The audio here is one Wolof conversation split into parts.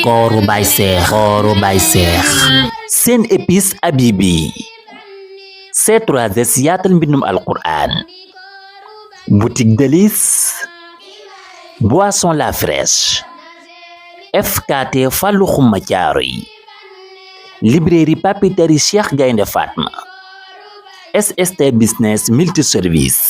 kooru Baye Seex seen épice Habibi C3S yaatal mbindum alquran boutique Delis boisson la fraîche FKT Fallou Xuma Caaroy librairie papeterie Cheikh Gaynde Fatma SST business multiservice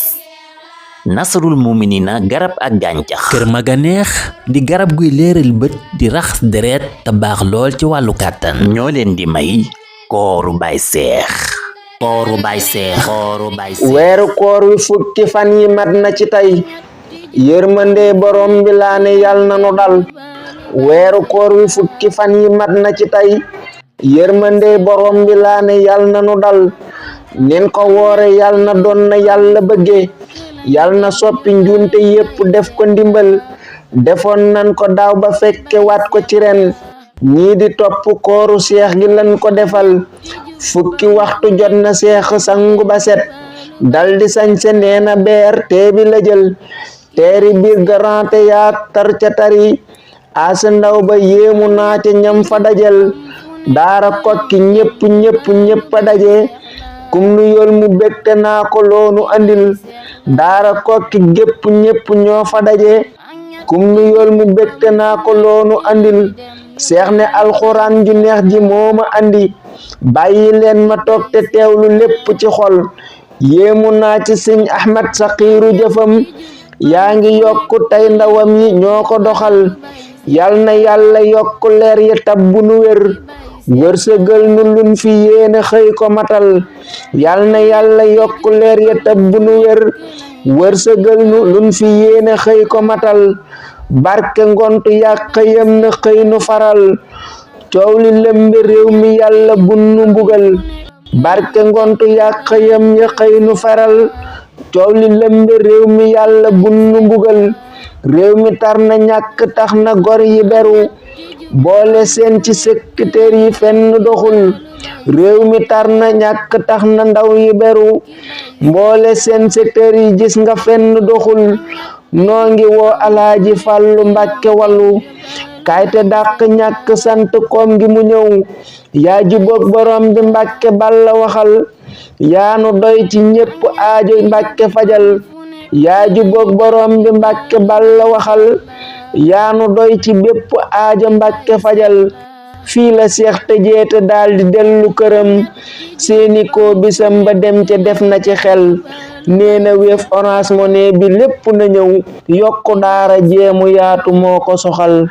Nasrul Muminina garab ak gàncax kër Maganeex di garab guy leeral bët di raxas deret te baax lool ci wàllu kàttan ñoo leen di may kooru Baye Seex weeru koor wi fukki fan yi mat na ci tey yërmande borom bi laa ne yal na nu dal weeru koor wi fukki fan yi mat na ci tey yërmande borom bi laa ne yal na nu dal nin ko woore yal na doon na yàlla bëgge yal na soppi njuunte yépp def ko ndimbal defoon nan ko daaw ba fekke waat ko ci ren ñii di topp kooru seex gi lan ko defal fukki waxtu jot na seex sangu ba set daldi sañse neena beer teebi la jël teeri biir garante yaa tar ca tari asa ndaw ba yéemu naa ca ñam fa dajal daara kokki ñépp a daje kum nu yol mu bégte naa ko loonu andil daara kokki gépp ñépp ñoo fa daje kum nu yol mu bégte naa ko loonu andil seex ne alxuraan ju neex ji mooma andi bàyyi leen ma toog te teewlu lépp ci xol yéemu naa ci sëñ Ahmed Saxiiru jëfam yaa ngi yokku tey ndawam yi ñoo ko doxal yal na yàlla yokku leer yi tabbu nu wér wërsëgal nu lun fi yéene xëy ko matal yal na yàlla yokku leer yi tabbu nu wér wërsëgal nu lun fi yéene xëy ko matal barke ngontu yàq xëyam na xëy nu faral coow li lëmbi réew mi yàlla bunnu mbugal barke ngontu yàq xëyam ya xëy nu faral coow li lëmbi réew mi yàlla bunnu mbugal réew mi tar na ñàkk tax na gor yi beru boole seen ci secteur yi fenn doxul réew mi tar na ñàkk tax na ndaw yi beru mboole seen secteur yi gis nga fenn doxul noo ngi woo Alaaji Fàllu Mbàkke Wallu kayte dàq ñàkk sant koom gi mu ñëw yaa juboog borom bi Mbàkke Balla waxal yaanu doy ci ñépp aajo Mbàkke fajal yaa juboog borom bi Mbàkke Balla waxal yaanu doy ci bépp aajo Mbàkke fajal fii la seex tëjeete daldi dellu këram seeni ko bisam ba dem ca def na ci xel neena Wave Orange Money bi lépp na ñëw yokku daara jeemu yaatu moo ko soxal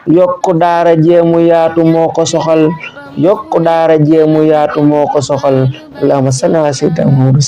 yokku daara jeemu yaatu moo ko soxal yokku daara jeemu yaatu moo ko soxal allahumma salli ala sayyidina Muhammad